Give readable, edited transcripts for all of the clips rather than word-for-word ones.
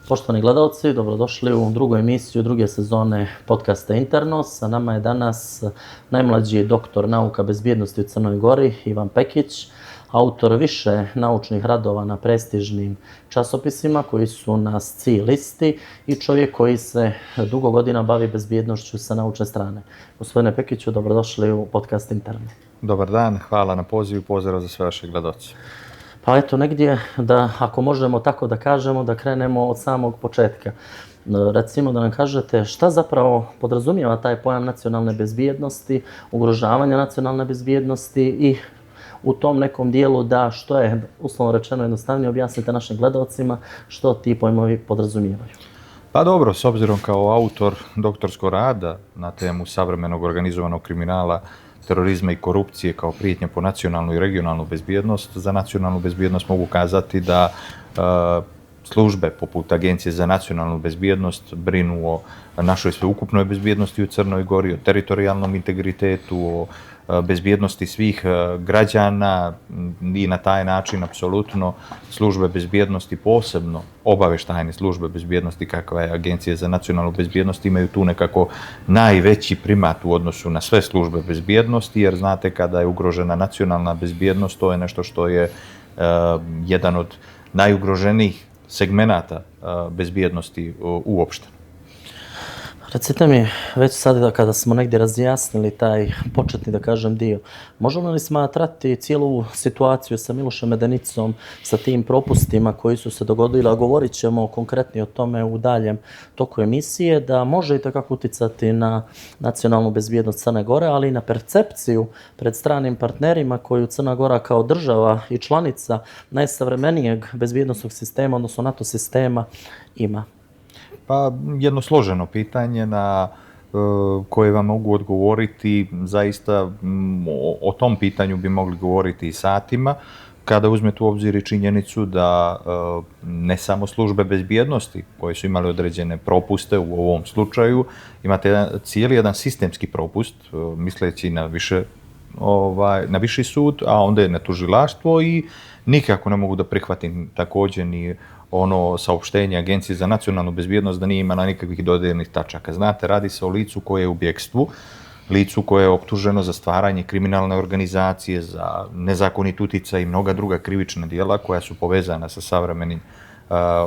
Poštovani gledalci, dobrodošli u drugu emisiju druge sezone podcasta Internos. Sa nama je danas najmlađi doktor nauka bezbjednosti u Crnoj Gori, Ivan Pekić, autor više naučnih radova na prestižnim časopisima koji su na SCI listi i čovjek koji se dugo godina bavi bezbjednošću sa naučne strane. Gospodine Pekiću, dobrodošli u podcast Internos. Dobar dan, hvala na pozivu, pozdrav za sve vaše gledaoce. Pa eto, negdje da, ako možemo tako da kažemo, da krenemo od samog početka. Recimo da nam kažete šta zapravo podrazumijeva taj pojam nacionalne bezbjednosti, ugrožavanja nacionalne bezbjednosti i u tom nekom dijelu da što je, uslovno rečeno, jednostavnije objasnite našim gledalcima što ti pojmovi podrazumijevaju. Pa dobro, s obzirom kao autor doktorskog rada na temu savremenog organizovanog kriminala, terorizma i korupcije kao prijetnja po nacionalnu i regionalnu bezbjednost, za nacionalnu bezbjednost mogu kazati da službe poput Agencije za nacionalnu bezbjednost brinu o našoj sveukupnoj bezbjednosti u Crnoj Gori, o teritorijalnom integritetu, o bezbjednosti svih građana i na taj način apsolutno službe bezbjednosti, posebno obavještajne službe bezbjednosti kakva je Agencija za nacionalnu bezbjednost, imaju tu nekako najveći primat u odnosu na sve službe bezbjednosti, jer znate kada je ugrožena nacionalna bezbjednost, to je nešto što je jedan od najugroženijih segmenata bezbjednosti uopšte. Recite mi, već sad kada smo negdje razjasnili taj početni, da kažem, dio, možemo li smatrati cijelu situaciju sa Milošem Medenicom, sa tim propustima koji su se dogodili, a govorit ćemo konkretnije o tome u daljem toku emisije, da može i takako utjecati na nacionalnu bezbjednost Crne Gore, ali i na percepciju pred stranim partnerima koju Crna Gora kao država i članica najsavremenijeg bezbjednosnog sistema, odnosno NATO sistema, ima? Pa jedno složeno pitanje na koje vam mogu odgovoriti, zaista o tom pitanju bi mogli govoriti i satima, kada uzmete u obzir i činjenicu da ne samo službe bezbjednosti koje su imali određene propuste u ovom slučaju, imate cijeli jedan sistemski propust, misleći na viši sud, a onda je na tužilaštvo i nikako ne mogu da prihvatim također ni ono saopštenje Agencije za nacionalnu bezbjednost da nije imala nikakvih dodirnih tačaka. Znate, radi se o licu koje je u bjekstvu, licu koje je optuženo za stvaranje kriminalne organizacije, za nezakonit uticaj i mnoga druga krivična djela koja su povezana sa savremenim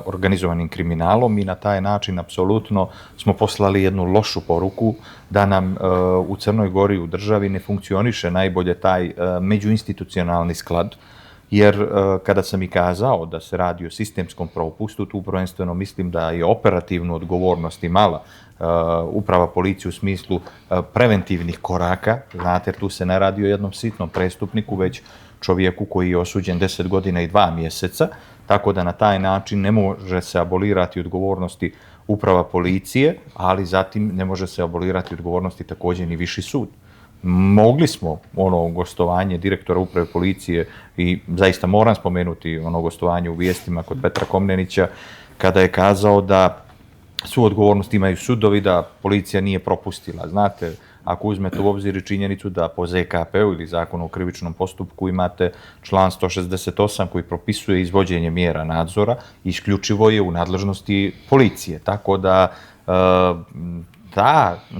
organizovanim kriminalom i na taj način apsolutno smo poslali jednu lošu poruku da nam u Crnoj Gori, u državi, ne funkcioniše najbolje taj međuinstitucionalni sklad. Jer kada sam i kazao da se radi o sistemskom propustu, tu prvenstveno mislim da je operativnu odgovornost imala uprava policije u smislu preventivnih koraka. Znate, jer tu se ne radi o jednom sitnom prestupniku, već čovjeku koji je osuđen 10 godina i 2 mjeseca, tako da na taj način ne može se abolirati odgovornosti uprava policije, ali zatim ne može se abolirati odgovornosti također ni viši sud. Mogli smo gostovanje direktora uprave policije i zaista moram spomenuti ono gostovanje u vijestima kod Petra Komnenića kada je kazao da svu odgovornost imaju sudovi, da policija nije propustila. Znate, ako uzmete u obzir i činjenicu da po ZKP-u ili Zakonu o krivičnom postupku imate član 168 koji propisuje izvođenje mjera nadzora, isključivo je u nadležnosti policije. Tako da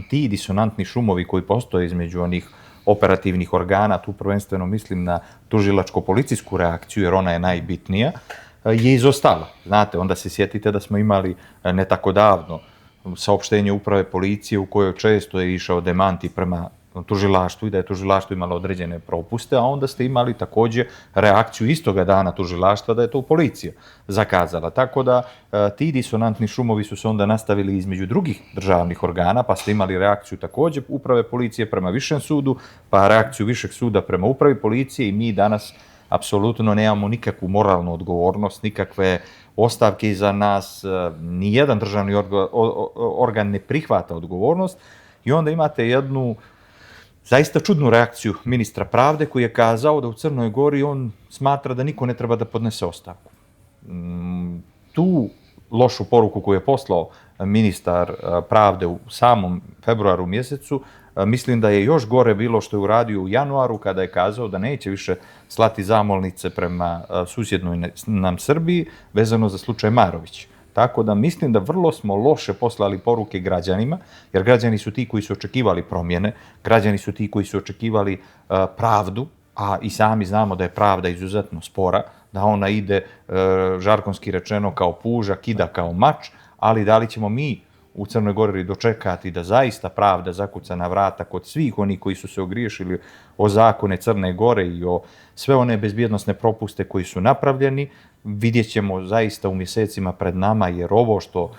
ti disonantni šumovi koji postoje između onih operativnih organa, tu prvenstveno mislim na tužilačko-policijsku reakciju, jer ona je najbitnija, je izostala. Znate, onda se sjetite da smo imali ne tako davno saopštenje uprave policije u kojoj često je išao demanti prema tužilaštvu i da je tužilaštvo imalo određene propuste, a onda ste imali također reakciju istoga dana tužilaštva da je to policija zakazala. Tako da ti disonantni šumovi su se onda nastavili između drugih državnih organa, pa ste imali reakciju također uprave policije prema višem sudu, pa reakciju višeg suda prema upravi policije i mi danas apsolutno nemamo nikakvu moralnu odgovornost, nikakve ostavke iza nas, nijedan državni organ ne prihvata odgovornost i onda imate jednu zaista čudnu reakciju ministra pravde koji je kazao da u Crnoj Gori on smatra da niko ne treba da podnese ostavku. Tu lošu poruku koju je poslao ministar pravde u samom februaru mjesecu, mislim da je još gore bilo što je uradio u januaru kada je kazao da neće više slati zamolnice prema susjednoj nam Srbiji vezano za slučaj Marović. Tako da mislim da vrlo smo loše poslali poruke građanima, jer građani su ti koji su očekivali promjene, građani su ti koji su očekivali pravdu, a i sami znamo da je pravda izuzetno spora, da ona ide, žargonski rečeno, kao puža, kida kao mač, ali da li ćemo mi u Crnoj Gori dočekati da zaista pravda zakuca na vrata kod svih onih koji su se ogriješili o zakone Crne Gore i o sve one bezbjednosne propuste koji su napravljeni. Vidjet ćemo zaista u mjesecima pred nama, jer ovo što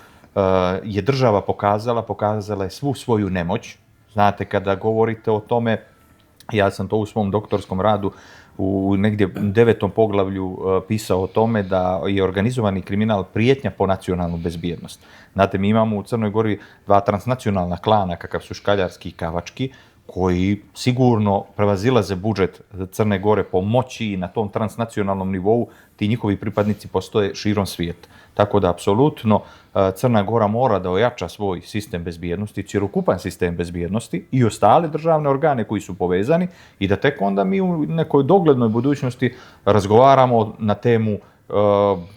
je država pokazala je svu svoju nemoć. Znate, kada govorite o tome, ja sam to u svom doktorskom radu u negdje 9. poglavlju pisao o tome da je organizovani kriminal prijetnja po nacionalnu bezbjednost. Znate, mi imamo u Crnoj Gori dva transnacionalna klana, kakav su Škaljarski i Kavački, koji sigurno prevazilaze budžet Crne Gore po moći i na tom transnacionalnom nivou ti njihovi pripadnici postoje širom svijeta. Tako da, apsolutno, Crna Gora mora da ojača svoj sistem bezbjednosti, cjelokupan sistem bezbjednosti i ostale državne organe koji su povezani i da tek onda mi u nekoj doglednoj budućnosti razgovaramo na temu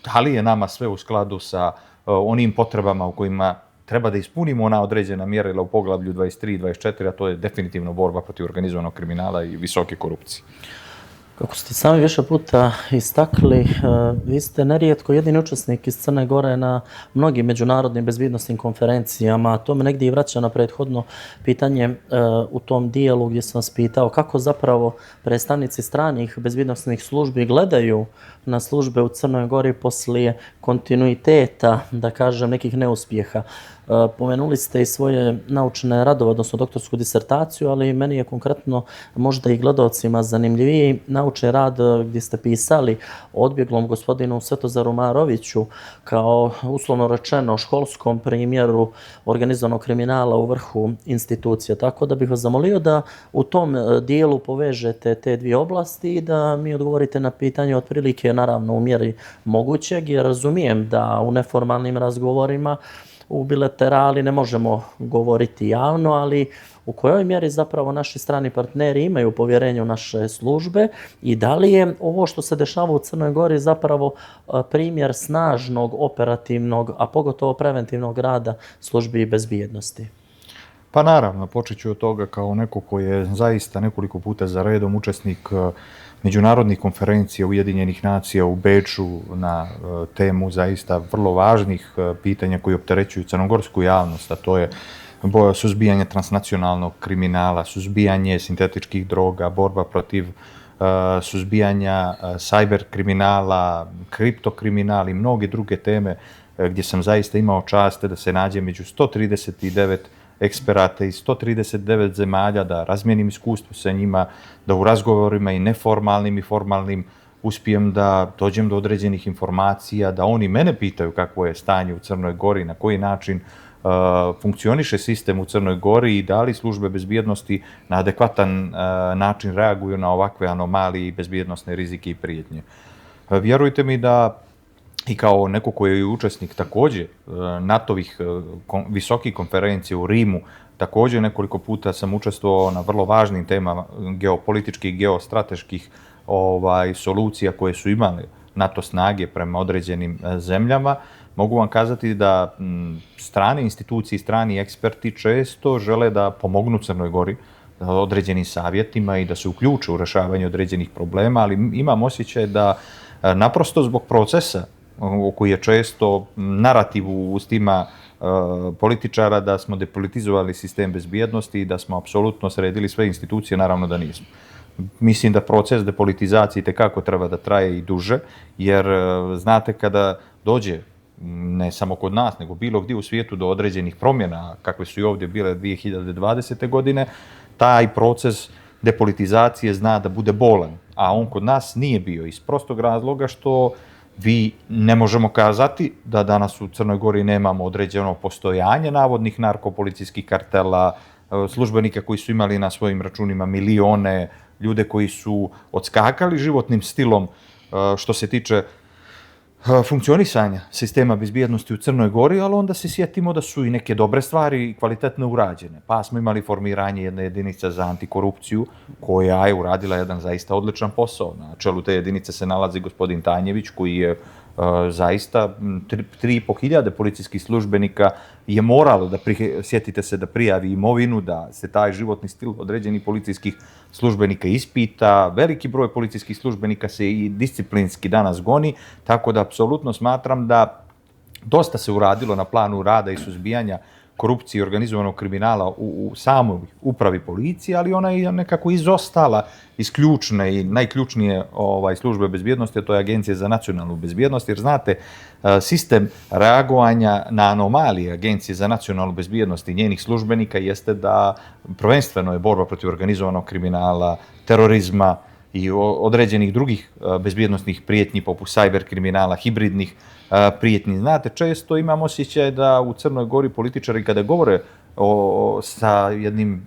da li je nama sve u skladu sa onim potrebama u kojima treba da ispunimo ona određena mjerila u poglavlju 23 i 24, a to je definitivno borba protiv organizovanog kriminala i visoke korupcije. Kako ste sami više puta istakli, vi ste nerijetko jedini učesnik iz Crne Gore na mnogim međunarodnim bezbjednosnim konferencijama, a to me negdje i vraća na prethodno pitanje u tom dijelu gdje sam vas pitao kako zapravo predstavnici stranih bezbjednosnih službi gledaju na službe u Crnoj Gori poslije kontinuiteta, da kažem, nekih neuspjeha. Pomenuli ste i svoje naučne radove, odnosno doktorsku disertaciju, ali meni je konkretno možda i gledalcima zanimljiviji naučni rad gdje ste pisali o odbjeglom gospodinu Svetozaru Maroviću kao, uslovno rečeno, školskom primjeru organizovanog kriminala u vrhu institucija. Tako da bih vas zamolio da u tom dijelu povežete te dvije oblasti i da mi odgovorite na pitanje otprilike, naravno, u mjeri mogućeg, jer razumijem da u neformalnim razgovorima u bilaterali ne možemo govoriti javno, ali u kojoj mjeri zapravo naši strani partneri imaju povjerenje u naše službe i da li je ovo što se dešava u Crnoj Gori zapravo primjer snažnog, operativnog, a pogotovo preventivnog rada službi bezbjednosti? Pa naravno, počet ću od toga kao neko koji je zaista nekoliko puta za redom učesnik međunarodnih konferencija Ujedinjenih nacija u Beču na temu zaista vrlo važnih pitanja koji opterećuju crnogorsku javnost, a to je suzbijanje transnacionalnog kriminala, suzbijanje sintetičkih droga, borba protiv suzbijanja cyber kriminala, kriptokriminala i mnoge druge teme gdje sam zaista imao čast da se nađem među 139 eksperata iz 139 zemalja, da razmijenim iskustvo sa njima, da u razgovorima i neformalnim i formalnim uspijem da dođem do određenih informacija, da oni mene pitaju kakvo je stanje u Crnoj Gori, na koji način funkcioniše sistem u Crnoj Gori i da li službe bezbjednosti na adekvatan način reaguju na ovakve anomalije i bezbjednosne rizike i prijetnje. Vjerujte mi da i kao neko koji je učesnik također NATO-vih visokih konferencija u Rimu, također nekoliko puta sam učestvovao na vrlo važnim temama geopolitičkih i geostrateških solucija koje su imale NATO snage prema određenim zemljama. Mogu vam kazati da strane institucije i strani eksperti često žele da pomognu Crnoj Gori određenim savjetima i da se uključe u rješavanje određenih problema, ali imam osjećaj da naprosto zbog procesa koji je često narativ u ustima političara da smo depolitizovali sistem bezbjednosti i da smo apsolutno sredili sve institucije, naravno da nismo. Mislim da proces depolitizacije tekako treba da traje i duže, jer znate kada dođe, ne samo kod nas, nego bilo gdje u svijetu do određenih promjena, kakve su i ovdje bile 2020. godine, taj proces depolitizacije zna da bude bolan, a on kod nas nije bio iz prostog razloga što vi ne možemo kazati da danas u Crnoj Gori nemamo određeno postojanje navodnih narkopolicijskih kartela, službenika koji su imali na svojim računima milione, ljude koji su odskakali životnim stilom što se tiče funkcionisanja sistema bezbjednosti u Crnoj Gori, ali onda se sjetimo da su i neke dobre stvari kvalitetno urađene. Pa smo imali formiranje jedne jedinice za antikorupciju koja je uradila jedan zaista odličan posao. Na čelu te jedinice se nalazi gospodin Tanjević koji je Zaista 3.500 policijskih službenika je moralo da, sjetite se, da prijavi imovinu, da se taj životni stil određenih policijskih službenika ispita. Veliki broj policijskih službenika se i disciplinski danas goni, tako da apsolutno smatram da dosta se uradilo na planu rada i suzbijanja korupcije i organizovanog kriminala u samoj upravi policije, ali ona je nekako izostala iz ključne i najključnije službe bezbjednosti, a to je Agencija za nacionalnu bezbjednost, jer znate, sistem reagovanja na anomalije Agencije za nacionalnu bezbjednost i njenih službenika jeste da prvenstveno je borba protiv organizovanog kriminala, terorizma i određenih drugih bezbjednosnih prijetnji poput cyber kriminala, hibridnih prijetnji. Znate, često imam osjećaj da u Crnoj Gori političari kada govore sa jednim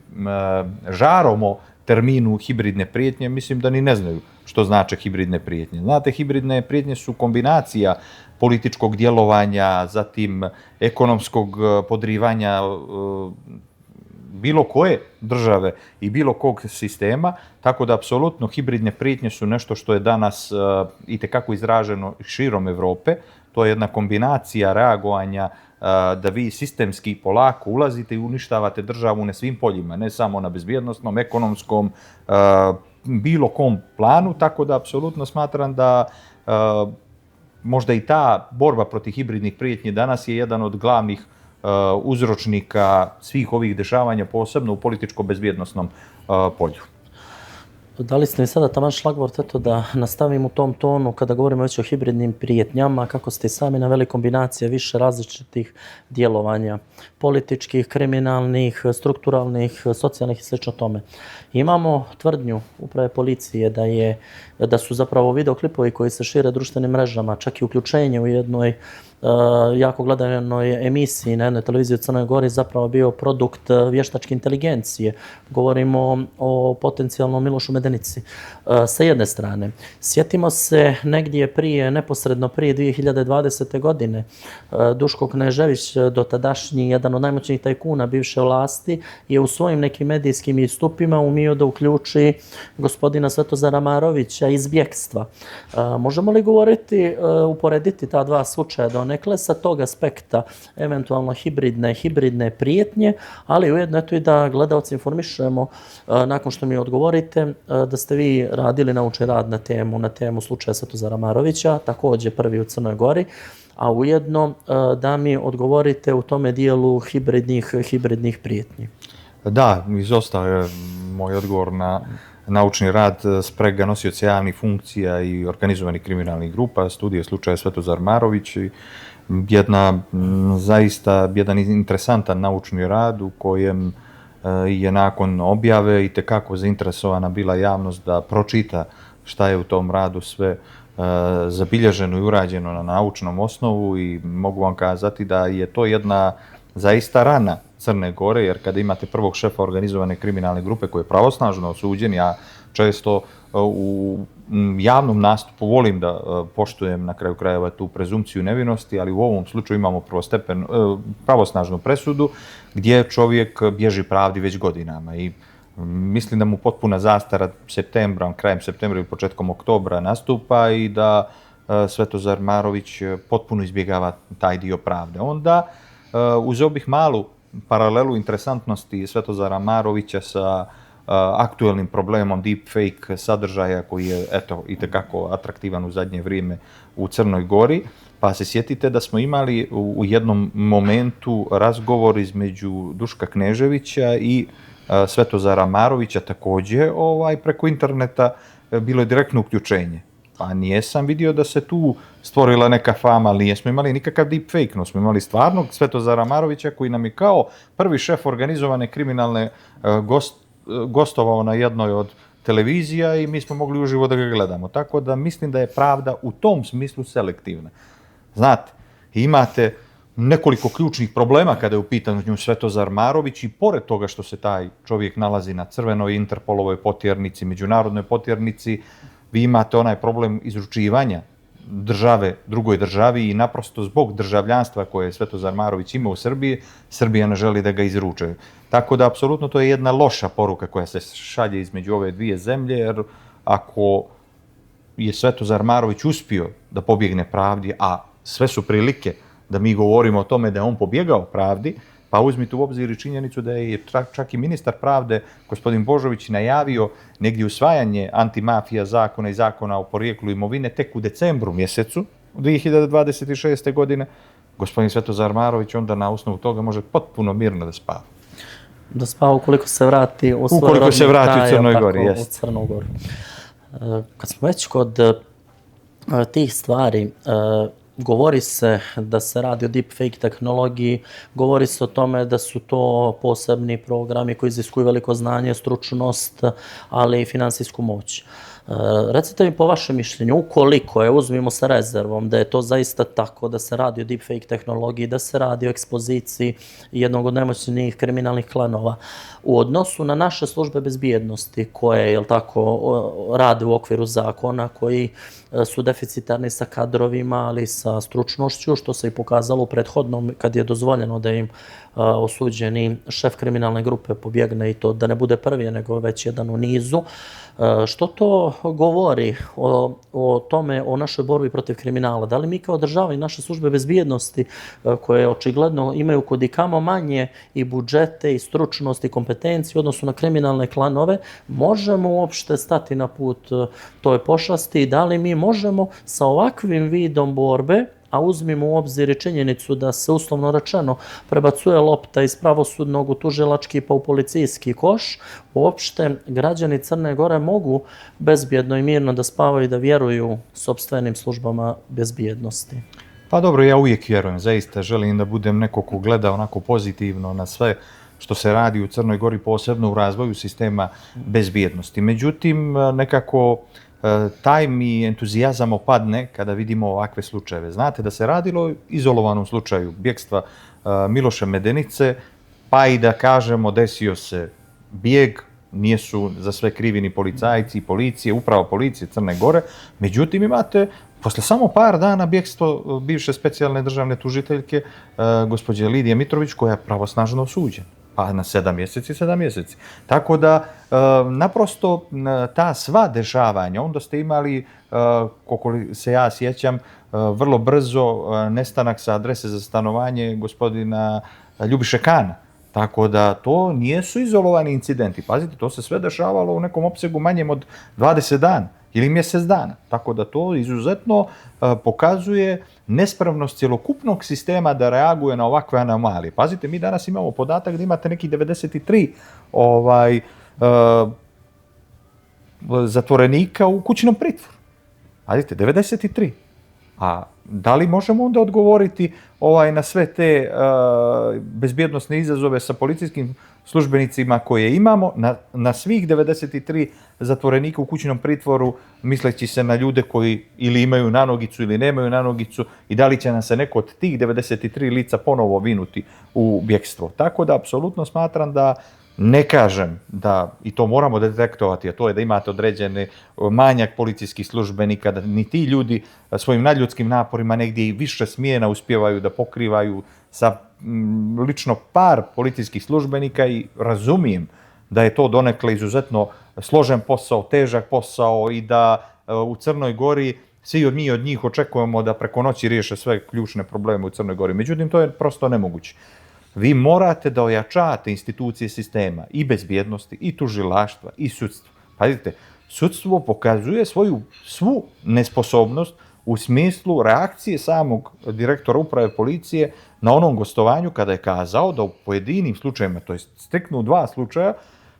žarom o terminu hibridne prijetnje, mislim da ni ne znaju što znače hibridne prijetnje. Znate, hibridne prijetnje su kombinacija političkog djelovanja, zatim ekonomskog podrivanja bilo koje države i bilo kog sistema, tako da apsolutno hibridne prijetnje su nešto što je danas itekako izraženo širom Evrope. To je jedna kombinacija reagovanja da vi sistemski polako ulazite i uništavate državu na svim poljima, ne samo na bezbjednosnom, ekonomskom, bilo kom planu, tako da apsolutno smatram da možda i ta borba protiv hibridnih prijetnji danas je jedan od glavnih uzročnika svih ovih dešavanja, posebno u političko-bezbjednosnom polju. Dali ste mi sada taman šlagvort, eto da nastavim u tom tonu kada govorimo već o hibridnim prijetnjama, kako ste sami naveli kombinacije više različitih djelovanja, političkih, kriminalnih, strukturalnih, socijalnih i sl. Tome. Imamo tvrdnju uprave policije da su zapravo videoklipovi koji se šire društvenim mrežama, čak i uključenje u jednoj jako gledanoj emisiji na jednoj televiziji u Crnoj Gori zapravo bio produkt vještačke inteligencije. Govorimo o potencijalnom Milošu Medenici. Sa jedne strane, sjetimo se negdje neposredno prije 2020. godine, Duško Knežević, dotadašnji jedan od najmoćnijih tajkuna bivše vlasti, je u svojim nekim medijskim istupima umio da uključi gospodina Svetozara Marovića iz bjekstva. Možemo li uporediti ta dva slučaja donekle sa tog aspekta, eventualno hibridne prijetnje, ali ujedno eto i da gledalci informišemo nakon što mi odgovorite da ste vi radili naučni rad na temu slučaja Svetozara Marovića, također prvi u Crnoj Gori, a ujedno da mi odgovorite u tome dijelu hibridnih prijetnji. Da, izostao je moj odgovor na naučni rad sprega nosioca javnih funkcija i organizovanih kriminalnih grupa, studije slučaja Svetozar Marović i jedan interesantan naučni rad u kojem je nakon objave itekako zainteresovana bila javnost da pročita šta je u tom radu sve zabilježeno i urađeno na naučnom osnovu i mogu vam kazati da je to jedna zaista rana Crne Gore, jer kada imate prvog šefa organizovane kriminalne grupe koji je pravosnažno osuđen, ja često u javnom nastupu volim da poštujem na kraju krajeva tu prezumpciju nevinosti, ali u ovom slučaju imamo pravosnažnu presudu gdje čovjek bježi pravdi već godinama i mislim da mu potpuna zastara krajem septembra i početkom oktobra nastupa i da Svetozar Marović potpuno izbjegava taj dio pravde. Onda uzeo bih malu paralelu interesantnosti Svetozara Marovića sa aktuelnim problemom deepfake sadržaja koji je itekako atraktivan u zadnje vrijeme u Crnoj Gori, pa se sjetite da smo imali u jednom momentu razgovor između Duška Kneževića i Svetozara Marovića, također preko interneta bilo je direktno uključenje. Pa nijesam vidio da se tu stvorila neka fama, ali nismo imali nikakav deepfake, no smo imali stvarnog Svetozara Marovića koji nam je kao prvi šef organizovane kriminalne gostovao na jednoj od televizija i mi smo mogli uživo da ga gledamo. Tako da mislim da je pravda u tom smislu selektivna. Znate, imate nekoliko ključnih problema kada je u pitanju Svetozar Marović i pored toga što se taj čovjek nalazi na crvenoj Interpolovoj potjernici, međunarodnoj potjernici, vi imate onaj problem izručivanja države drugoj državi i naprosto zbog državljanstva koje je Svetozar Marović imao u Srbiji, Srbija ne želi da ga izruče. Tako da, apsolutno, to je jedna loša poruka koja se šalje između ove dvije zemlje, jer ako je Svetozar Marović uspio da pobjegne pravdi, a sve su prilike da mi govorimo o tome da je on pobjegao pravdi, pa uzmite u obzir i činjenicu da je čak i ministar pravde, gospodin Božović, najavio negdje usvajanje antimafija zakona i zakona o porijeklu imovine tek u decembru mjesecu 2026. godine. Gospodin Svetozar Marović onda na osnovu toga može potpuno mirno da spava. Da spava ukoliko se vrati u svoj Ukoliko se rodni vrati kraj, u Crnoj tako, Gori, u jest. Crnu Goru. Kad smo već kod tih stvari, govori se da se radi o deepfake tehnologiji, govori se o tome da su to posebni programi koji iziskuju veliko znanje, stručnost, ali i finansijsku moć. Recite mi po vašem mišljenju, ukoliko je, uzmimo sa rezervom, da je to zaista tako, da se radi o deepfake tehnologiji, da se radi o ekspoziciji jednog od najmoćnijih kriminalnih klanova, u odnosu na naše službe bezbjednosti koje, jel tako, rade u okviru zakona, koji su deficitarni sa kadrovima, ali sa stručnošću, što se i pokazalo u prethodnom, kad je dozvoljeno da im osuđeni šef kriminalne grupe pobjegne, i to da ne bude prvi, nego već jedan u nizu. Što to govori o tome, o našoj borbi protiv kriminala? Da li mi kao država i naše službe bezbjednosti, koje očigledno imaju kudikamo manje i budžete i stručnost i kompetenciju u odnosu na kriminalne klanove, možemo uopšte stati na put toj pošasti? Da li mi možemo sa ovakvim vidom borbe, a uzmimo u obzir i činjenicu da se, uslovno rečeno, prebacuje lopta iz pravosudnog u tužilački pa u policijski koš, uopšte građani Crne Gore mogu bezbjedno i mirno da spavaju i da vjeruju sopstvenim službama bezbjednosti? Pa dobro, ja uvijek vjerujem, zaista želim da budem neko ko gleda onako pozitivno na sve što se radi u Crnoj Gori, posebno u razvoju sistema bezbjednosti. Međutim, nekako taj mi entuzijazam opadne kada vidimo ovakve slučajeve. Znate da se radilo o izolovanom slučaju bjegstva Miloša Medenice, pa i da kažemo desio se bijeg, nisu za sve krivi ni policajci i policije, upravo policije Crne Gore. Međutim, imate posle samo par dana bjegstvo bivše specijalne državne tužiteljke gospođe Lidije Mitrović, koja je pravosnažno osuđena. Pa na 7 mjeseci, 7 mjeseci. Tako da, naprosto, ta sva dešavanja, onda ste imali, koliko se ja sjećam, vrlo brzo nestanak sa adrese za stanovanje gospodina Ljubiše Kana. Tako da, to nijesu izolovani incidenti. Pazite, to se sve dešavalo u nekom opsegu manjem od 20 dana ili mjesec dana. Tako da to izuzetno pokazuje nespremnost cjelokupnog sistema da reaguje na ovakve anomalije. Pazite, mi danas imamo podatak da imate neki 93 zatvorenika u kućnom pritvoru. Pazite, 93. A da li možemo onda odgovoriti na sve te bezbjednosne izazove sa policijskim službenicima koje imamo, na svih 93 zatvorenika u kućnom pritvoru, misleći se na ljude koji ili imaju nanogicu ili nemaju nanogicu, i da li će nam se neko od tih 93 lica ponovo vinuti u bjegstvo. Tako da, apsolutno smatram da, ne kažem da, i to moramo detektovati, a to je da imate određeni manjak policijskih službenika, da ni ti ljudi svojim nadljudskim naporima negdje i više smjena uspijevaju da pokrivaju sa lično par policijskih službenika, i razumijem da je to donekle izuzetno složen posao, težak posao, i da u Crnoj Gori svi mi od njih očekujemo da preko noći riješe sve ključne probleme u Crnoj Gori. Međutim, to je prosto nemoguće. Vi morate da ojačate institucije sistema i bezbjednosti, i tužilaštva, i sudstva. Pazite, sudstvo pokazuje svoju svu nesposobnost u smislu reakcije samog direktora uprave policije na onom gostovanju, kada je kazao da u pojedinim slučajima, to je striktno u 2 slučaja,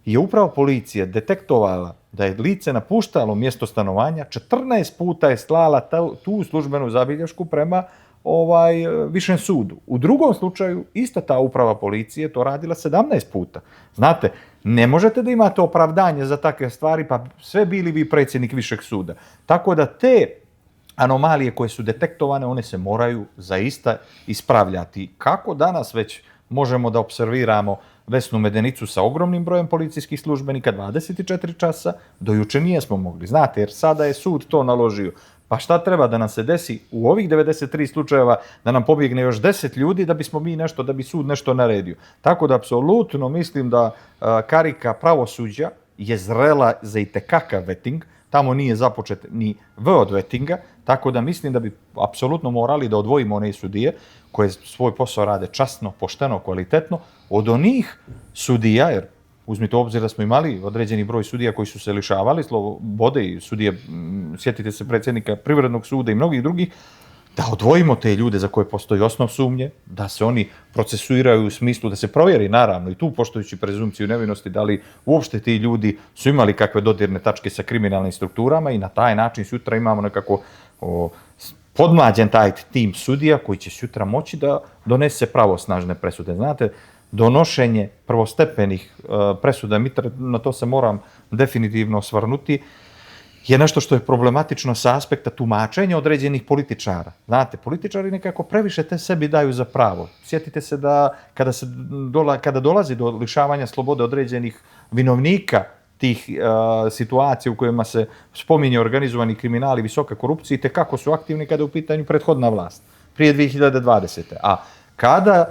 je upravo policija detektovala da je lice napuštalo mjesto stanovanja, 14 puta je slala tu službenu zabilješku prema višem sudu. U drugom slučaju, ista ta uprava policije to radila 17 puta. Znate, ne možete da imate opravdanje za takve stvari, pa sve bili vi predsjednik višeg suda. Tako da te anomalije koje su detektovane, one se moraju zaista ispravljati. Kako danas već možemo da observiramo Vesnu Medenicu sa ogromnim brojem policijskih službenika 24 časa, do juče nijesmo mogli. Znate, jer sada je sud to naložio. Pa šta treba da nam se desi u ovih 93 slučajeva, da nam pobjegne još 10 ljudi da bismo mi nešto, da bi sud nešto naredio. Tako da, apsolutno mislim da karika pravosuđa je zrela za itekakav veting. tamo nije započet ni V od vetinga, tako da mislim da bi apsolutno morali da odvojimo one sudije koje svoj posao rade časno, pošteno, kvalitetno, od onih sudija, jer uzmite u obzir da smo imali određeni broj sudija koji su se lišavali slobode i sudije, sjetite se predsjednika Privrednog suda i mnogih drugih, da odvojimo te ljude za koje postoji osnov sumnje, da se oni procesuiraju u smislu da se provjeri, naravno, i tu poštujući prezumpciju nevinosti, da li uopšte ti ljudi su imali kakve dodirne tačke sa kriminalnim strukturama i na taj način sutra imamo nekako podmlađen taj tim sudija koji će sutra moći da donese pravosnažne presude. Znate, donošenje prvostepenih presuda, na to se moram definitivno osvrnuti, je nešto što je problematično sa aspekta tumačenja određenih političara. Znate, političari nekako previše te sebi daju za pravo. Sjetite se da kada dolazi do lišavanja slobode određenih vinovnika tih situacija u kojima se spominje organizovani kriminal i visoka korupcija, i tekako su aktivni kada je u pitanju prethodna vlast, prije 2020. A kada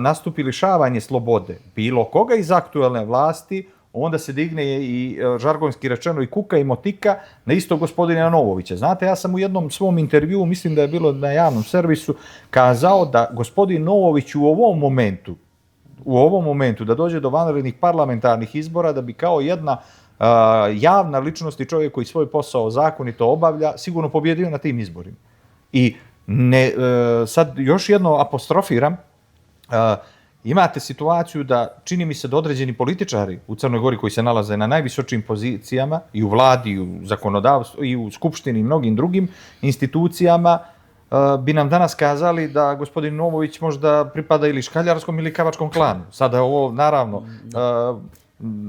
nastupi lišavanje slobode bilo koga iz aktuelne vlasti, onda se digne i žargonski rečeno i kuka i motika na istog gospodina Novovića. Znate, ja sam u jednom svom intervjuu, mislim da je bilo na javnom servisu, kazao da gospodin Novović u ovom momentu da dođe do vanrednih parlamentarnih izbora, da bi kao jedna javna ličnost i čovjek koji svoj posao zakonito obavlja, sigurno pobjedio na tim izborima. I sad još jedno apostrofiram, imate situaciju da, čini mi se da određeni političari u Crnoj Gori koji se nalaze na najvisočijim pozicijama i u vladi, i u zakonodavstvu, i u skupštini i mnogim drugim institucijama, bi nam danas kazali da gospodin Novović možda pripada ili škaljarskom ili kavačkom klanu. Sada je ovo, naravno,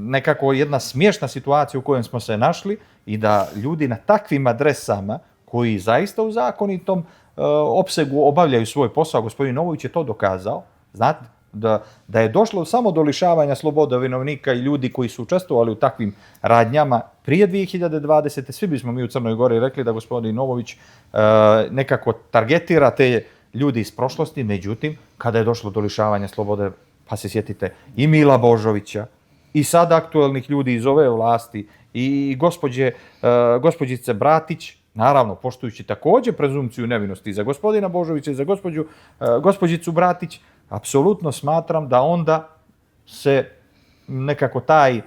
nekako jedna smiješna situacija u kojoj smo se našli i da ljudi na takvim adresama koji zaista u zakonitom opsegu obavljaju svoj posao, gospodin Novović je to dokazao, znate, da je došlo samo do lišavanja slobode vinovnika i ljudi koji su učestvovali u takvim radnjama prije 2020. Svi bismo mi u Crnoj Gori rekli da gospodin Novović nekako targetira te ljudi iz prošlosti, međutim, kada je došlo do lišavanja slobode, pa se sjetite i Mila Božovića, i sad aktuelnih ljudi iz ove vlasti, i gospođice Bratić, naravno, poštujući također prezumpciju nevinosti za gospodina Božovića i za gospođicu Bratić, apsolutno smatram da onda se nekako taj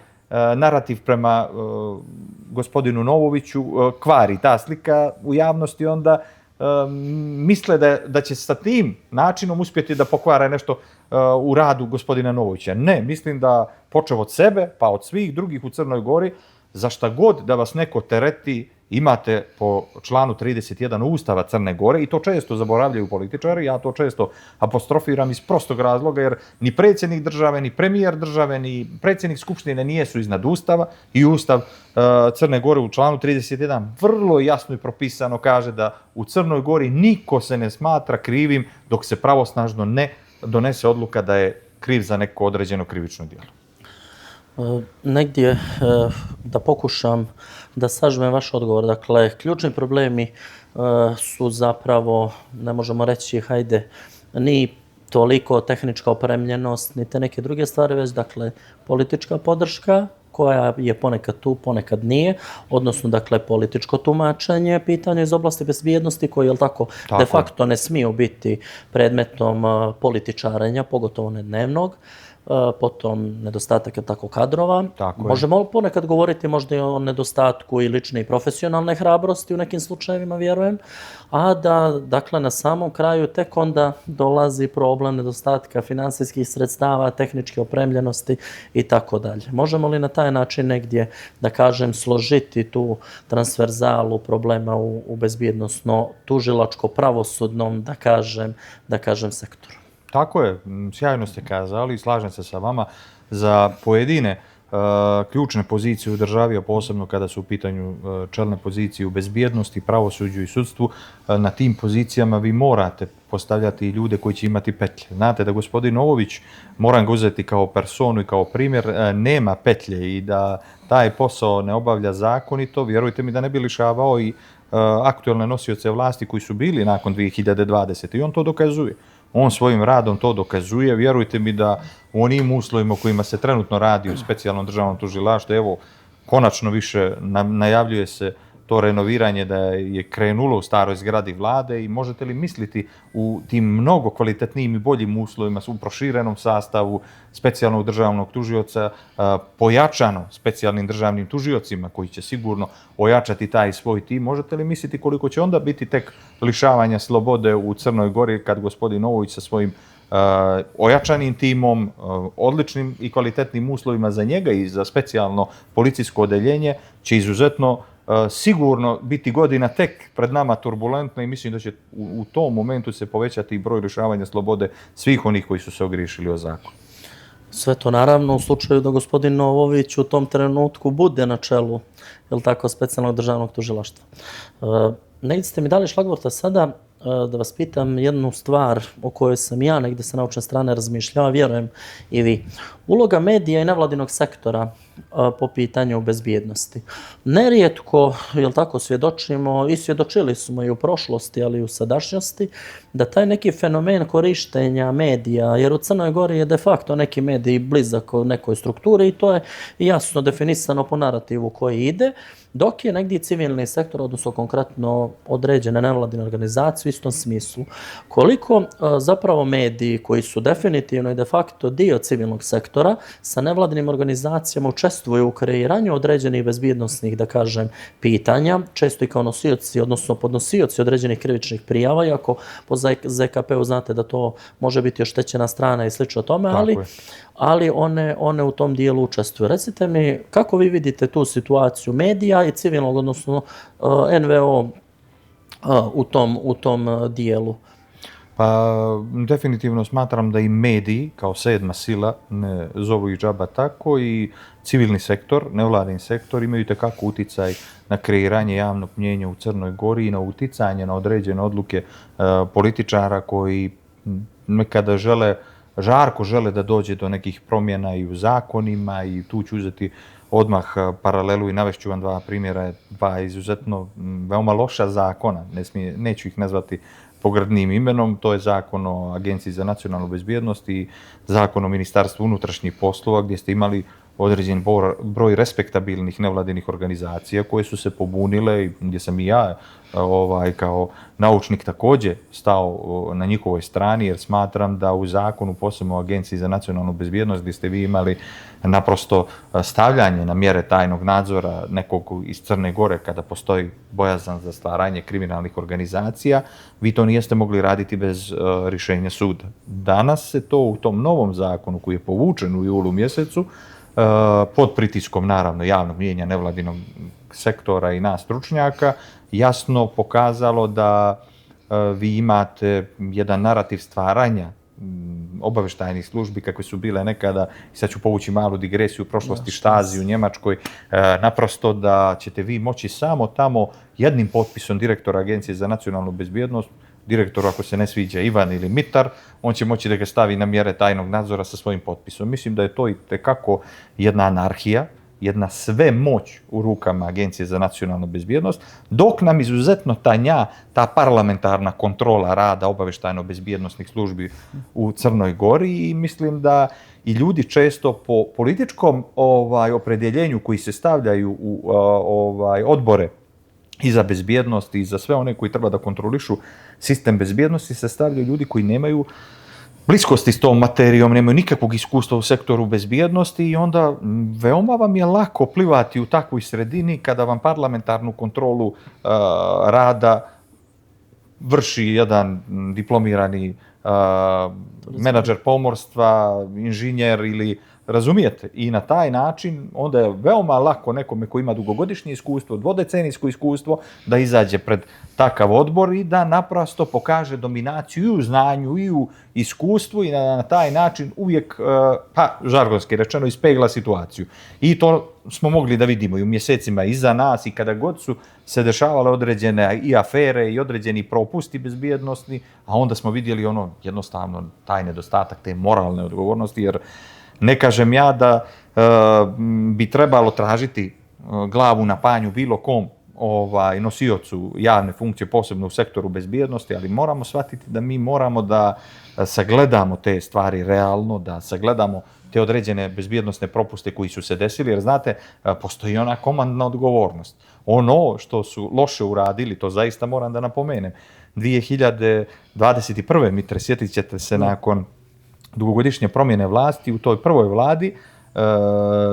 narativ prema gospodinu Novoviću kvari. Ta slika u javnosti onda misle da će sa tim načinom uspjeti da pokvare nešto u radu gospodina Novovića. Ne, mislim da počev od sebe, pa od svih drugih u Crnoj Gori, za šta god da vas neko tereti, imate po članu 31 Ustava Crne Gore, i to često zaboravljaju političari, ja to često apostrofiram iz prostog razloga, jer ni predsjednik države, ni premijer države, ni predsjednik Skupštine nijesu iznad Ustava, i Ustav Crne Gore u članu 31 vrlo jasno i propisano kaže da u Crnoj Gori niko se ne smatra krivim dok se pravosnažno ne donese odluka da je kriv za neko određeno krivično djelo. Negdje da pokušam da sažmem vaš odgovor. Dakle, ključni problemi su zapravo, ne možemo reći, hajde, ni toliko tehnička opremljenost, ni te neke druge stvari, već dakle politička podrška koja je ponekad tu, ponekad nije, odnosno dakle političko tumačenje pitanja iz oblasti bezbjednosti koji, jel tako, de facto ne smiju biti predmetom političarenja, pogotovo ne dnevnog. Potom nedostatak je tako kadrova. Možemo ponekad govoriti možda i o nedostatku i lične i profesionalne hrabrosti u nekim slučajevima, vjerujem, a da, dakle, na samom kraju tek onda dolazi problem nedostatka finansijskih sredstava, tehničke opremljenosti i tako dalje. Možemo li na taj način negdje, da kažem, složiti tu transverzalu problema u bezbjednosno-tužilačko-pravosudnom, da kažem, sektoru? Tako je, sjajno ste kazali i slažem se sa vama. Za pojedine ključne pozicije u državi, a posebno kada su u pitanju čelne pozicije u bezbjednosti, pravosuđu i sudstvu, na tim pozicijama vi morate postavljati ljude koji će imati petlje. Znate da gospodin Novović, moram ga uzeti kao personu i kao primjer, nema petlje i da taj posao ne obavlja zakonito, vjerujte mi da ne bi lišavao i aktuelne nosioce vlasti koji su bili nakon 2020. I on to dokazuje. On svojim radom to dokazuje. Vjerujte mi da u onim uslovima kojima se trenutno radi u specijalnom državnom tužilaštvu, evo, konačno više najavljuje se to renoviranje da je krenulo u staroj zgradi vlade i možete li misliti u tim mnogo kvalitetnijim i boljim uslovima, u proširenom sastavu specijalnog državnog tužioca, pojačano specijalnim državnim tužiocima koji će sigurno ojačati taj svoj tim, možete li misliti koliko će onda biti tek lišavanja slobode u Crnoj Gori kad gospodin Novović sa svojim ojačanim timom, odličnim i kvalitetnim uslovima za njega i za specijalno policijsko odeljenje će izuzetno sigurno biti godina tek pred nama turbulentna i mislim da će u tom momentu se povećati i broj lišavanja slobode svih onih koji su se ogriješili o zakon. Sve to naravno u slučaju da gospodin Novović u tom trenutku bude na čelu, jel tako, specijalnog državnog tužilaštva. Negdje ste mi dali šlagvorta sada da vas pitam jednu stvar o kojoj sam ja negdje sa naučne strane razmišljao, a vjerujem i vi. Uloga medija i nevladinog sektora po pitanju bezbjednosti. Nerijetko, jel tako, svjedočimo i svjedočili smo i u prošlosti, ali i u sadašnjosti, da taj neki fenomen korištenja medija, jer u Crnoj Gori je de facto neki medij blizak nekoj strukturi i to je jasno definisano po narativu koji ide, dok je negdje civilni sektor, odnosno konkretno određene nevladine organizacije u istom smislu. Koliko zapravo mediji koji su definitivno i de facto dio civilnog sektora sa nevladinim organizacijama učestvuju u kreiranju određenih bezbjednosnih, da kažem, pitanja, često i kao nosioci, odnosno podnosioci određenih krivičnih prijava, iako po ZKP-u znate da to može biti oštećena strana i slično tome, ali one u tom dijelu učestvuju. Recite mi, kako vi vidite tu situaciju medija i civilnog, odnosno NVO u tom dijelu? Pa definitivno smatram da i mediji kao sedma sila, ne zovu ih džaba tako, i civilni sektor, nevladin sektor imaju itekako uticaj na kreiranje javnog mnjenja u Crnoj Gori i na uticanje na određene odluke političara koji nekada žarko žele da dođe do nekih promjena i u zakonima i tu ću uzeti odmah paralelu i navešću vam dva primjera, dva izuzetno veoma loša zakona, neću ih nazvati pogrdnim imenom, to je zakon o Agenciji za nacionalnu bezbjednost i zakon o Ministarstvu unutrašnjih poslova gdje ste imali određen broj respektabilnih nevladinih organizacija koje su se pobunile i gdje sam i ja kao naučnik također stao na njihovoj strani jer smatram da u zakonu, posebno o Agenciji za nacionalnu bezbjednost gdje ste vi imali naprosto stavljanje na mjere tajnog nadzora nekog iz Crne Gore kada postoji bojazan za stvaranje kriminalnih organizacija, vi to nijeste mogli raditi bez rješenja suda. Danas se to u tom novom zakonu koji je povučen u julu mjesecu pod pritiskom naravno javnog mnijenja nevladinog sektora i nas stručnjaka jasno pokazalo da vi imate jedan narativ stvaranja obavještajnih službi kakve su bile nekada, sad ću povući malu digresiju, u prošlosti Štazi u Njemačkoj, naprosto da ćete vi moći samo tamo jednim potpisom direktora Agencije za nacionalnu bezbjednost, direktoru ako se ne sviđa Ivan ili Mitar, on će moći da ga stavi na mjere tajnog nadzora sa svojim potpisom. Mislim da je to i tekako jedna anarhija, jedna sve moć u rukama Agencije za nacionalnu bezbjednost, dok nam izuzetno tanja ta parlamentarna kontrola rada obavještajno-bezbjednosnih službi u Crnoj Gori i mislim da i ljudi često po političkom opredjeljenju koji se stavljaju u odbore i za bezbjednost i za sve one koji treba da kontrolišu sistem bezbjednosti se stavljaju ljudi koji nemaju bliskosti s tom materijom, nemaju nikakvog iskustva u sektoru bezbjednosti i onda veoma vam je lako plivati u takvoj sredini kada vam parlamentarnu kontrolu rada vrši jedan diplomirani menadžer pomorstva, inženjer ili razumijete. I na taj način onda je veoma lako nekome koji ima dugogodišnje iskustvo, dvodecenijsko iskustvo, da izađe pred takav odbor i da naprosto pokaže dominaciju i u znanju i u iskustvu i na taj način uvijek, žargonski rečeno, ispegla situaciju. I to smo mogli da vidimo i u mjesecima iza nas i kada god su se dešavale određene i afere i određeni propusti bezbjednosni, a onda smo vidjeli jednostavno taj nedostatak te moralne odgovornosti, jer ne kažem ja da bi trebalo tražiti glavu na panju bilo kom nosiocu javne funkcije, posebno u sektoru bezbjednosti, ali moramo shvatiti da mi moramo da sagledamo te stvari realno, da sagledamo te određene bezbjednosne propuste koji su se desili, jer znate, postoji ona komandna odgovornost. Ono što su loše uradili, to zaista moram da napomenem, 2021. Mitre, sjetit ćete se nakon dugogodišnje promjene vlasti, u toj prvoj vladi,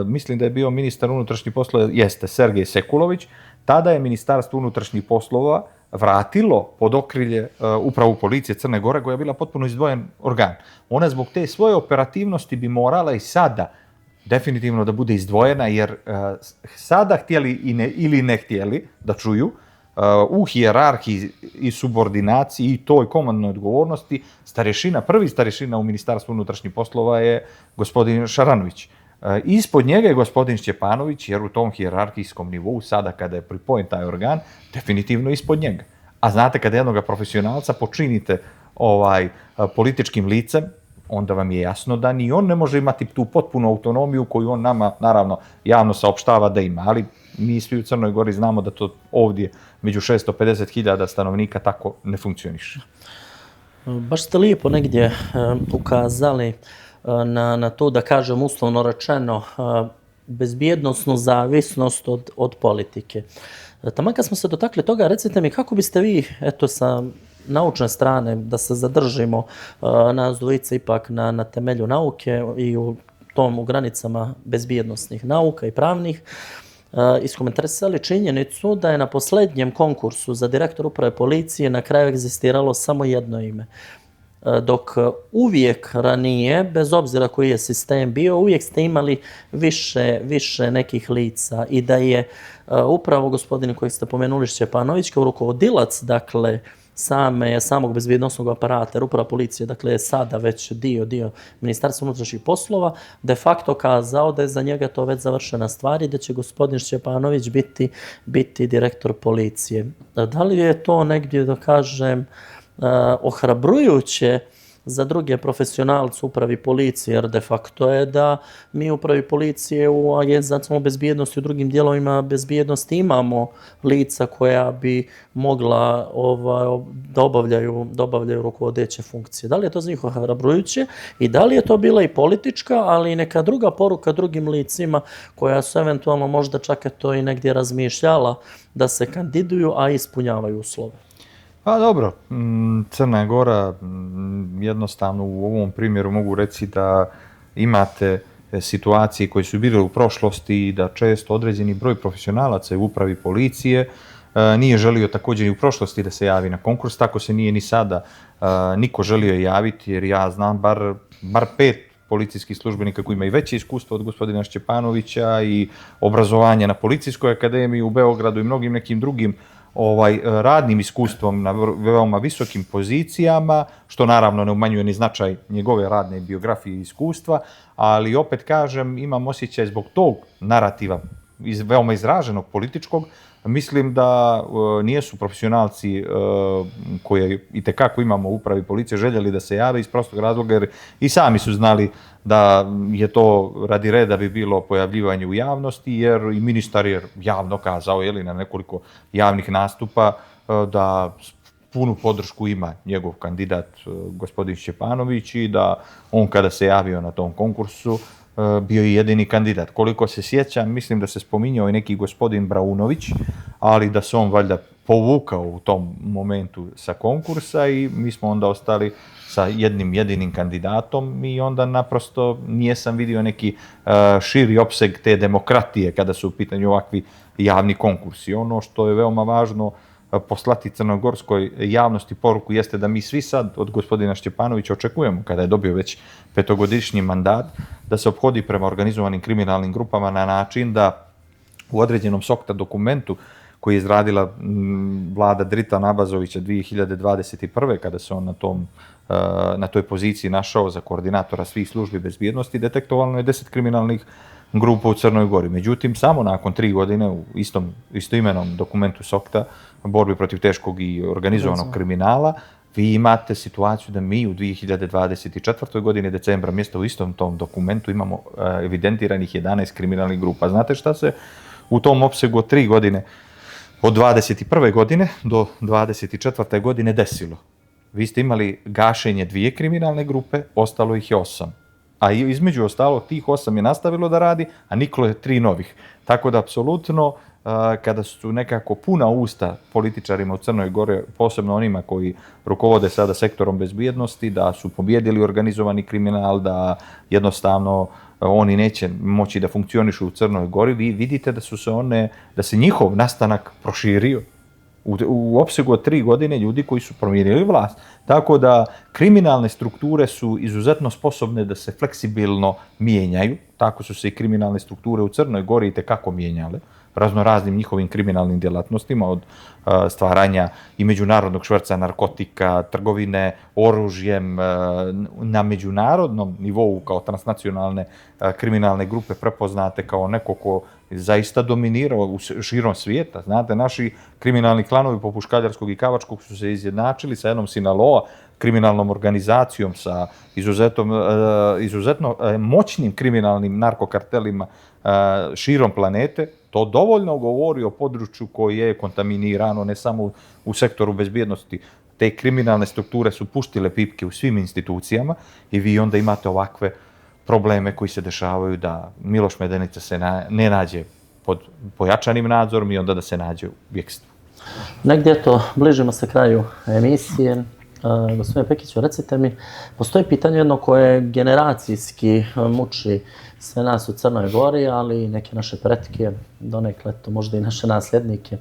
mislim da je bio ministar unutrašnjih poslova, jeste, Sergej Sekulović, tada je Ministarstvo unutrašnjih poslova vratilo pod okrilje upravu policije Crne Gore, koja je bila potpuno izdvojen organ. Ona zbog te svoje operativnosti bi morala i sada definitivno da bude izdvojena, jer sada htjeli ili ne htjeli da čuju, u hijerarhiji i subordinaciji i toj komandnoj odgovornosti prvi starešina u Ministarstvu unutrašnjih poslova je gospodin Šaranović. Ispod njega je gospodin Šćepanović, jer u tom hijerarhijskom nivou, sada kada je pripojen taj organ, definitivno ispod njega. A znate, kada jednog profesionalca počinite političkim licem, onda vam je jasno da ni on ne može imati tu potpunu autonomiju koju on nama, naravno, javno saopštava da ima, ali mi svi u Crnoj Gori znamo da to ovdje među 650.000 stanovnika tako ne funkcioniše. Baš ste lijepo negdje ukazali na to, da kažem uslovno rečeno, bezbjednosnu zavisnost od politike. Taman kad smo se dotakli toga, recite mi kako biste vi, eto, sa naučne strane, da se zadržimo nas dvojice ipak na temelju nauke i u granicama bezbjednosnih nauka i pravnih, iskomentarisali činjenicu da je na posljednjem konkursu za direktor uprave policije na kraju egzistiralo samo jedno ime. Dok uvijek ranije, bez obzira koji je sistem bio, uvijek ste imali više nekih lica i da je upravo gospodin koji ste pomenuli Šćepanović kao rukovodilac, dakle, samog bezbjednosnog aparata, jer uprava policije, dakle, je sada već dio Ministarstva unutrašnjih poslova, de facto kazao da je za njega to već završena stvar i da će gospodin Šćepanović biti direktor policije. Da li je to negdje, da kažem, ohrabrujuće za druge profesionalce u upravi policije, jer de facto je da mi u upravi policije u Agenciji za nacionalnu bezbjednost i u drugim dijelovima bezbjednosti imamo lica koja bi mogla da obavljaju rukovodeće funkcije. Da li je to za njih ohrabrujuće i da li je to bila i politička, ali i neka druga poruka drugim licima koja su eventualno možda čak i negdje razmišljala da se kandiduju, a ispunjavaju uslove? Pa dobro, Crna Gora, jednostavno u ovom primjeru mogu reći da imate situacije koje su bile u prošlosti i da često određeni broj profesionalaca u upravi policije nije želio također i u prošlosti da se javi na konkurs, tako se nije ni sada niko želio javiti, jer ja znam bar 5 policijskih službenika koji imaju veće iskustvo od gospodina Šćepanovića i obrazovanje na Policijskoj akademiji u Beogradu i mnogim nekim drugim radnim iskustvom na veoma visokim pozicijama, što naravno ne umanjuje ni značaj njegove radne biografije i iskustva, ali opet kažem, imam osjećaj zbog tog narativa, veoma izraženog političkog, mislim da nijesu profesionalci koje itekako imamo u upravi policije željeli da se jave iz prostog razloga, jer i sami su znali da je to radi reda bi bilo pojavljivanje u javnosti, jer i ministar je javno kazao na nekoliko javnih nastupa da punu podršku ima njegov kandidat gospodin Šćepanović i da on kada se javio na tom konkursu bio je jedini kandidat. Koliko se sjećam, mislim da se spominjao i neki gospodin Braunović, ali da se on valjda povukao u tom momentu sa konkursa i mi smo onda ostali sa jednim jedinim kandidatom i onda naprosto nijesam vidio neki širi opseg te demokratije kada su u pitanju ovakvi javni konkursi. Ono što je veoma važno poslati crnogorskoj javnosti poruku jeste da mi svi sad od gospodina Šćepanovića očekujemo, kada je dobio već 5-godišnji mandat, da se ophodi prema organizovanim kriminalnim grupama na način da u određenom SOCTA dokumentu koji je izradila vlada Drita Nabazovića 2021. kada se on na toj poziciji našao za koordinatora svih službi bezbjednosti, detektovano je 10 kriminalnih grupa u Crnoj Gori. Međutim, samo nakon 3 godine u istoimenom dokumentu SOCTA borbi protiv teškog i organizovanog kriminala, vi imate situaciju da mi u 2024. godini decembra mjesta u istom tom dokumentu imamo evidentiranih 11 kriminalnih grupa. Znate šta se u tom opsegu od 3 godine, od 21. godine do 24. godine desilo? Vi ste imali gašenje 2 kriminalne grupe, ostalo ih je 8. a između ostalog tih 8 je nastavilo da radi, a niklo je 3 novih. Tako da, apsolutno, kada su nekako puna usta političarima u Crnoj Gori, posebno onima koji rukovode sada sektorom bezbjednosti, da su pobjedili organizovani kriminal, da jednostavno oni neće moći da funkcionišu u Crnoj Gori, vi vidite da se njihov nastanak proširio u opsegu od 3 godine ljudi koji su promijenili vlast. Tako da kriminalne strukture su izuzetno sposobne da se fleksibilno mijenjaju, tako su se i kriminalne strukture u Crnoj Gori itekako mijenjale, raznoraznim njihovim kriminalnim djelatnostima, od stvaranja i međunarodnog šverca narkotika, trgovine oružjem, na međunarodnom nivou kao transnacionalne kriminalne grupe prepoznate kao neko ko zaista dominirao širom svijeta. Znate, naši kriminalni klanovi poput Škaljarskog i Kavačkog su se izjednačili sa jednom Sinaloa, kriminalnom organizacijom, sa izuzetno moćnim kriminalnim narkokartelima širom planete. To dovoljno govori o području koje je kontaminirano, ne samo u sektoru bezbjednosti. Te kriminalne strukture su puštile pipke u svim institucijama i vi onda imate ovakve probleme koji se dešavaju da Miloš Medenica se ne nađe pod pojačanim nadzorom i onda da se nađe u bjekstvu. Negdje to bližimo se kraju emisije. Gospodine Pekiću, recite mi, postoji pitanje jedno koje generacijski muči sve nas u Crnoj Gori, ali i neke naše pretke, donekle to možda i naše nasljednike.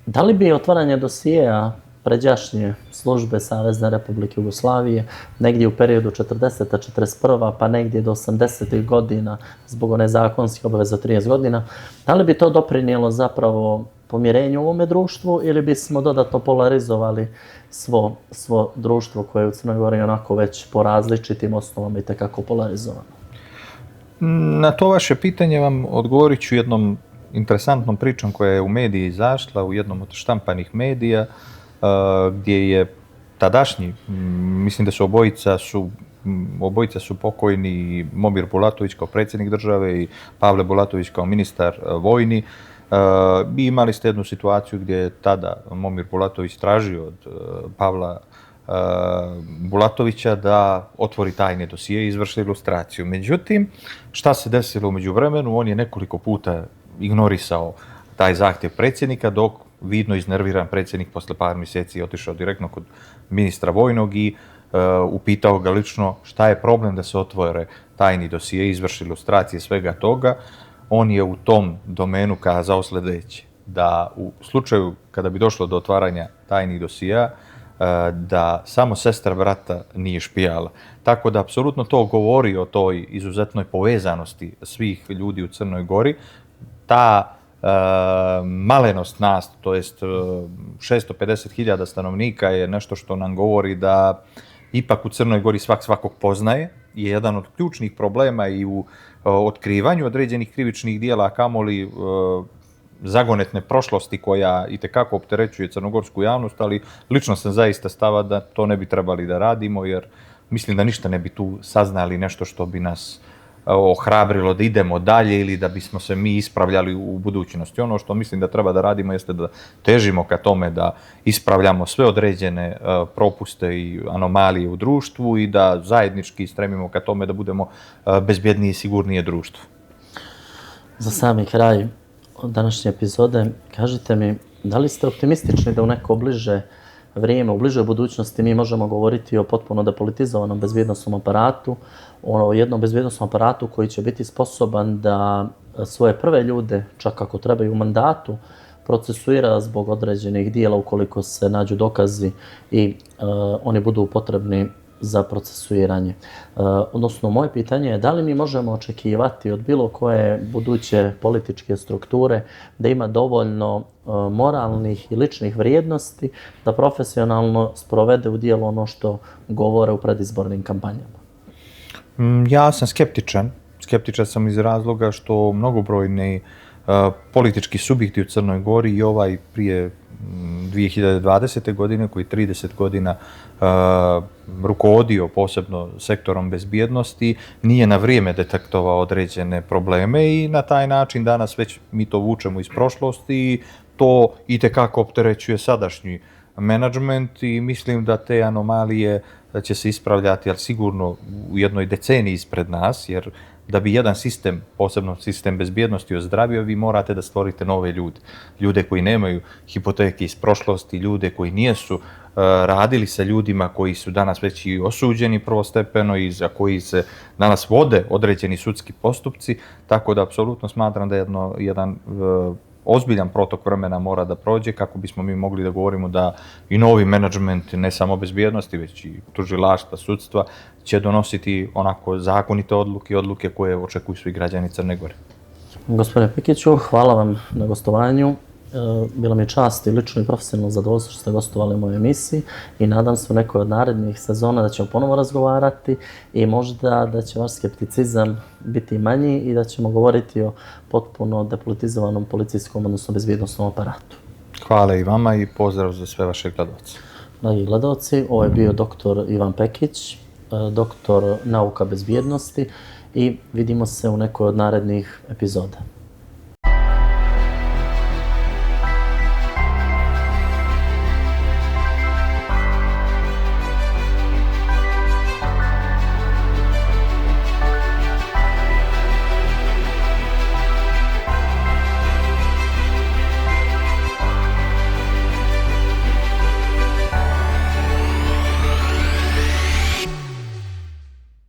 Da li bi otvaranje dosijeja pređašnje službe Savezne Republike Jugoslavije negdje u periodu 40-41, pa negdje do 80. godina zbog one zakonske obaveze od 30 godina, da li bi to doprinijelo zapravo pomirenju u ovome društvu ili bismo dodatno polarizovali svo društvo koje je u Crnoj Gori onako već po različitim osnovama i tekako polarizovano? Na to vaše pitanje vam odgovorit ću jednom interesantnom pričom koja je u mediji izašla, u jednom od štampanih medija, gdje je tadašnji, mislim da su obojica su pokojni, Momir Bulatović kao predsjednik države i Pavle Bulatović kao ministar vojni. Vi imali ste jednu situaciju gdje je tada Momir Bulatović tražio od Pavla Bulatovića da otvori tajne dosije i izvrši ilustraciju. Međutim, šta se desilo u međuvremenu? On je nekoliko puta ignorisao taj zahtjev predsjednika, dok vidno iznerviran predsjednik posle par mjeseci je otišao direktno kod ministra vojnog i upitao ga lično šta je problem da se otvore tajni dosije i izvrši ilustracije svega toga. On je u tom domenu kazao sljedeće, da u slučaju kada bi došlo do otvaranja tajnih dosija, da samo sestra brata nije špijala. Tako da apsolutno to govori o toj izuzetnoj povezanosti svih ljudi u Crnoj Gori. Ta malenost nas, to jest 650.000 stanovnika, je nešto što nam govori da ipak u Crnoj Gori svakog poznaje, je jedan od ključnih problema i u otkrivanju određenih krivičnih dijela, a kamoli zagonetne prošlosti koja itekako opterećuje crnogorsku javnost, ali lično sam zaista stava da to ne bi trebali da radimo, jer mislim da ništa ne bi tu saznali nešto što bi nas ohrabrilo da idemo dalje ili da bismo se mi ispravljali u budućnosti. Ono što mislim da treba da radimo jeste da težimo ka tome da ispravljamo sve određene propuste i anomalije u društvu i da zajednički stremimo ka tome da budemo bezbjednije i sigurnije društvo. Za sami kraj današnje epizode, kažite mi, da li ste optimistični da u neko bliže vrijeme, u bližoj budućnosti mi možemo govoriti o potpuno depolitizovanom bezbjednosnom aparatu, o jednom bezbjednosnom aparatu koji će biti sposoban da svoje prve ljude, čak ako trebaju u mandatu, procesuira zbog određenih dijela ukoliko se nađu dokazi i oni budu potrebni za procesuiranje. Odnosno, moje pitanje je da li mi možemo očekivati od bilo koje buduće političke strukture da ima dovoljno moralnih i ličnih vrijednosti da profesionalno sprovede u djelo ono što govore u predizbornim kampanjama? Ja sam skeptičan. Skeptičan sam iz razloga što mnogobrojni politički subjekti u Crnoj Gori i ovaj prije 2020. godine koji 30 godina rukovodio posebno sektorom bezbjednosti, nije na vrijeme detektovao određene probleme i na taj način danas već mi to vučemo iz prošlosti i to itekako opterećuje sadašnji menadžment i mislim da te anomalije će se ispravljati, ali sigurno u jednoj deceniji ispred nas, jer da bi jedan sistem, posebno sistem bezbjednosti, ozdravio, vi morate da stvorite nove ljude. Ljude koji nemaju hipoteke iz prošlosti, ljude koji nijesu radili sa ljudima koji su danas već i osuđeni prvostepeno i za koji se danas vode određeni sudski postupci, tako da apsolutno smatram da jedan ozbiljan protok vremena mora da prođe kako bismo mi mogli da govorimo da i novi menadžment, ne samo bezbjednosti, već i tužilaštva, sudstva, će donositi onako zakonite odluke koje očekuju svi građani Crne Gore. Gospodine Pekiću, hvala vam na gostovanju. Bila mi je čast i lično i profesionalno zadovoljstvo što ste gostovali u mojoj emisiji i nadam se u nekoj od narednih sezona da ćemo ponovo razgovarati i možda da će vaš skepticizam biti manji i da ćemo govoriti o potpuno depolitizovanom policijskom, odnosno bezbjednosnom aparatu. Hvala i vama i pozdrav za sve vaše gledalce. Dragi gledalci, ovo je bio dr. Ivan Pekić, doktor nauka bezbjednosti i vidimo se u nekoj od narednih epizoda.